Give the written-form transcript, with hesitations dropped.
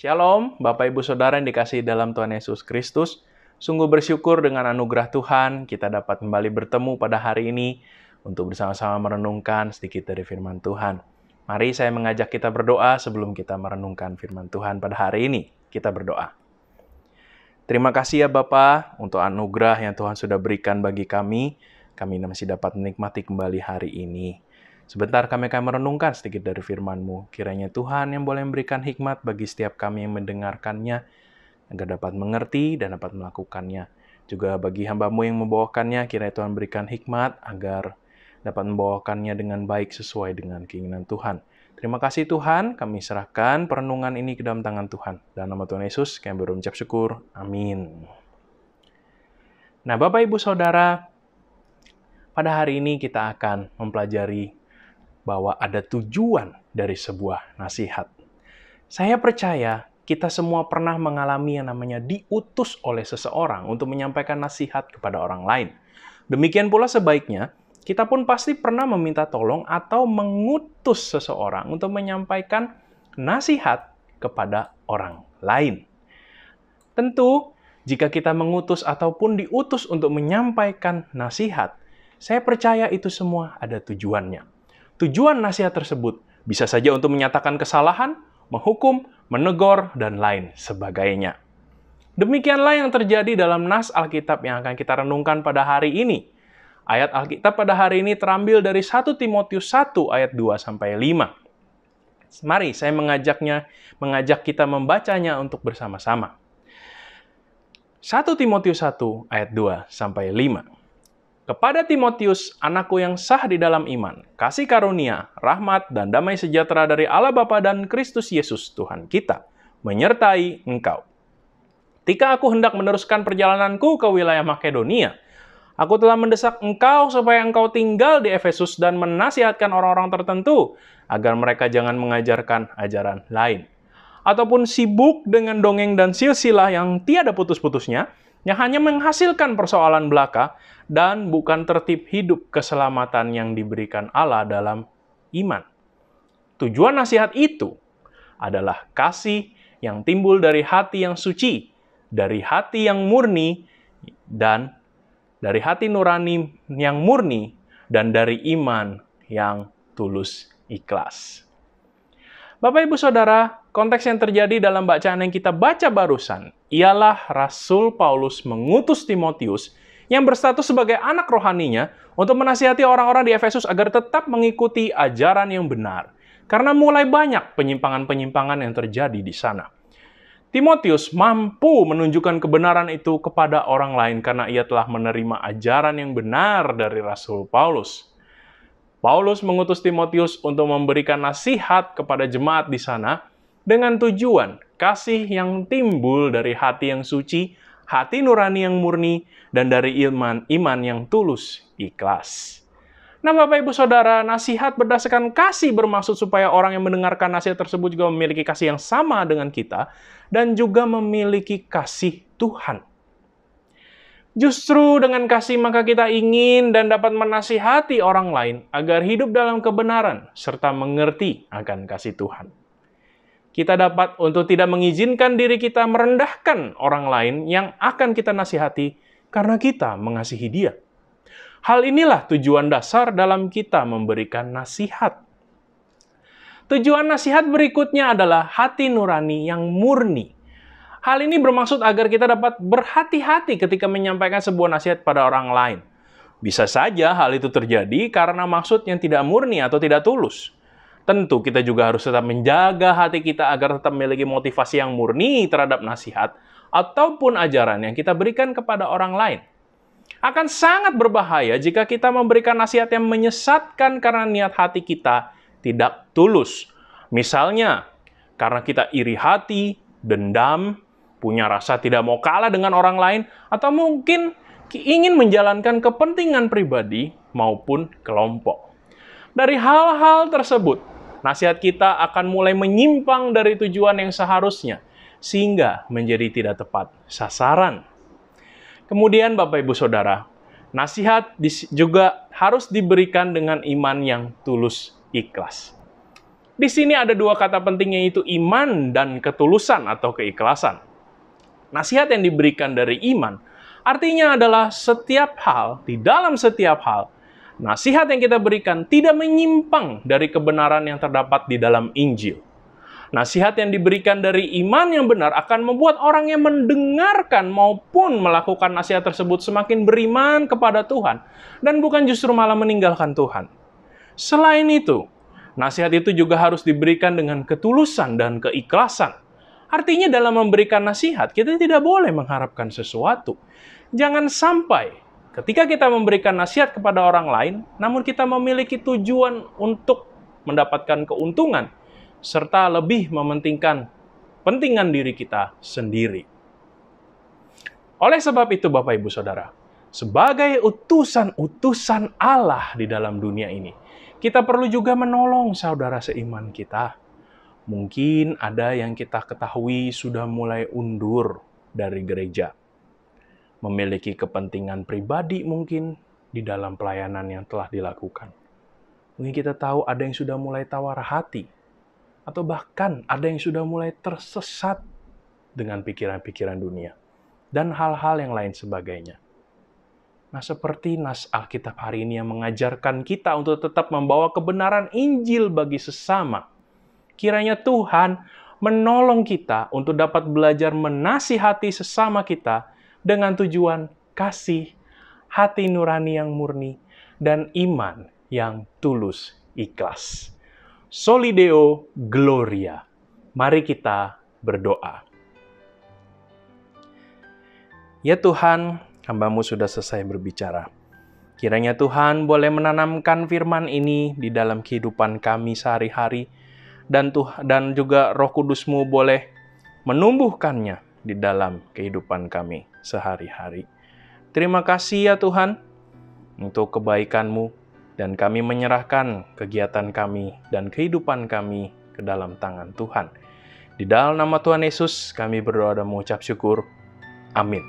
Shalom, Bapak Ibu Saudara yang dikasihi dalam Tuhan Yesus Kristus. Sungguh bersyukur dengan anugerah Tuhan, kita dapat kembali bertemu pada hari ini untuk bersama-sama merenungkan sedikit dari firman Tuhan. Mari saya mengajak kita berdoa sebelum kita merenungkan firman Tuhan pada hari ini. Kita berdoa. Terima kasih ya Bapa untuk anugerah yang Tuhan sudah berikan bagi kami. Kami masih dapat menikmati kembali hari ini. Sebentar kami akan merenungkan sedikit dari firman-Mu. Kiranya Tuhan yang boleh memberikan hikmat bagi setiap kami yang mendengarkannya, agar dapat mengerti dan dapat melakukannya. Juga bagi hamba-Mu yang membawakannya, kiranya Tuhan berikan hikmat agar dapat membawakannya dengan baik sesuai dengan keinginan Tuhan. Terima kasih Tuhan, kami serahkan perenungan ini ke dalam tangan Tuhan. Dalam nama Tuhan Yesus, kami berucap syukur. Amin. Nah, Bapak Ibu Saudara, pada hari ini kita akan mempelajari bahwa ada tujuan dari sebuah nasihat. Saya percaya kita semua pernah mengalami yang namanya diutus oleh seseorang untuk menyampaikan nasihat kepada orang lain. Demikian pula sebaiknya, kita pun pasti pernah meminta tolong atau mengutus seseorang untuk menyampaikan nasihat kepada orang lain. Tentu, jika kita mengutus ataupun diutus untuk menyampaikan nasihat, saya percaya itu semua ada tujuannya. Tujuan nasihat tersebut bisa saja untuk menyatakan kesalahan, menghukum, menegur, dan lain sebagainya. Demikianlah yang terjadi dalam nas Alkitab yang akan kita renungkan pada hari ini. Ayat Alkitab pada hari ini terambil dari 1 Timotius 1 ayat 2-5. Mari saya mengajak kita membacanya untuk bersama-sama. 1 Timotius 1 ayat 2-5. Kepada Timotius, anakku yang sah di dalam iman, kasih karunia, rahmat, dan damai sejahtera dari Allah Bapa dan Kristus Yesus Tuhan kita, menyertai engkau. Ketika aku hendak meneruskan perjalananku ke wilayah Makedonia, aku telah mendesak engkau supaya engkau tinggal di Efesus dan menasihatkan orang-orang tertentu, agar mereka jangan mengajarkan ajaran lain. Ataupun sibuk dengan dongeng dan silsilah yang tiada putus-putusnya, yang hanya menghasilkan persoalan belaka, dan bukan tertib hidup keselamatan yang diberikan Allah dalam iman. Tujuan nasihat itu adalah kasih yang timbul dari hati yang suci, dari hati yang murni, dan dari hati nurani yang murni, dan dari iman yang tulus ikhlas. Bapak, Ibu, Saudara, konteks yang terjadi dalam bacaan yang kita baca barusan ialah Rasul Paulus mengutus Timotius yang berstatus sebagai anak rohaninya untuk menasihati orang-orang di Efesus agar tetap mengikuti ajaran yang benar. Karena mulai banyak penyimpangan-penyimpangan yang terjadi di sana. Timotius mampu menunjukkan kebenaran itu kepada orang lain karena ia telah menerima ajaran yang benar dari Rasul Paulus. Paulus mengutus Timotius untuk memberikan nasihat kepada jemaat di sana dengan tujuan kasih yang timbul dari hati yang suci, hati nurani yang murni, dan dari iman yang tulus ikhlas. Nah, Bapak Ibu Saudara, nasihat berdasarkan kasih bermaksud supaya orang yang mendengarkan nasihat tersebut juga memiliki kasih yang sama dengan kita dan juga memiliki kasih Tuhan. Justru dengan kasih maka kita ingin dan dapat menasihati orang lain agar hidup dalam kebenaran serta mengerti akan kasih Tuhan. Kita dapat untuk tidak mengizinkan diri kita merendahkan orang lain yang akan kita nasihati karena kita mengasihi dia. Hal inilah tujuan dasar dalam kita memberikan nasihat. Tujuan nasihat berikutnya adalah hati nurani yang murni. Hal ini bermaksud agar kita dapat berhati-hati ketika menyampaikan sebuah nasihat pada orang lain. Bisa saja hal itu terjadi karena maksud yang tidak murni atau tidak tulus. Tentu kita juga harus tetap menjaga hati kita agar tetap memiliki motivasi yang murni terhadap nasihat ataupun ajaran yang kita berikan kepada orang lain. Akan sangat berbahaya jika kita memberikan nasihat yang menyesatkan karena niat hati kita tidak tulus. Misalnya, karena kita iri hati, dendam, punya rasa tidak mau kalah dengan orang lain, atau mungkin ingin menjalankan kepentingan pribadi maupun kelompok. Dari hal-hal tersebut, nasihat kita akan mulai menyimpang dari tujuan yang seharusnya, sehingga menjadi tidak tepat sasaran. Kemudian, Bapak Ibu Saudara, nasihat juga harus diberikan dengan iman yang tulus ikhlas. Di sini ada dua kata pentingnya, yaitu iman dan ketulusan atau keikhlasan. Nasihat yang diberikan dari iman artinya adalah setiap hal, di dalam setiap hal, nasihat yang kita berikan tidak menyimpang dari kebenaran yang terdapat di dalam Injil. Nasihat yang diberikan dari iman yang benar akan membuat orang yang mendengarkan maupun melakukan nasihat tersebut semakin beriman kepada Tuhan dan bukan justru malah meninggalkan Tuhan. Selain itu, nasihat itu juga harus diberikan dengan ketulusan dan keikhlasan. Artinya dalam memberikan nasihat, kita tidak boleh mengharapkan sesuatu. Jangan sampai ketika kita memberikan nasihat kepada orang lain, namun kita memiliki tujuan untuk mendapatkan keuntungan, serta lebih mementingkan kepentingan diri kita sendiri. Oleh sebab itu, Bapak Ibu Saudara, sebagai utusan-utusan Allah di dalam dunia ini, kita perlu juga menolong saudara seiman kita. Mungkin ada yang kita ketahui sudah mulai undur dari gereja, memiliki kepentingan pribadi mungkin di dalam pelayanan yang telah dilakukan. Mungkin kita tahu ada yang sudah mulai tawar hati, atau bahkan ada yang sudah mulai tersesat dengan pikiran-pikiran dunia, dan hal-hal yang lain sebagainya. Nah, seperti nas Alkitab hari ini yang mengajarkan kita untuk tetap membawa kebenaran Injil bagi sesama, kiranya Tuhan menolong kita untuk dapat belajar menasihati sesama kita dengan tujuan kasih, hati nurani yang murni, dan iman yang tulus ikhlas. Soli Deo Gloria. Mari kita berdoa. Ya Tuhan, hamba-Mu sudah selesai berbicara. Kiranya Tuhan boleh menanamkan firman ini di dalam kehidupan kami sehari-hari, dan juga Roh Kudus-Mu boleh menumbuhkannya di dalam kehidupan kami sehari-hari. Terima kasih ya Tuhan untuk kebaikan-Mu, dan kami menyerahkan kegiatan kami dan kehidupan kami ke dalam tangan Tuhan. Di dalam nama Tuhan Yesus, kami berdoa dan mengucap syukur. Amin.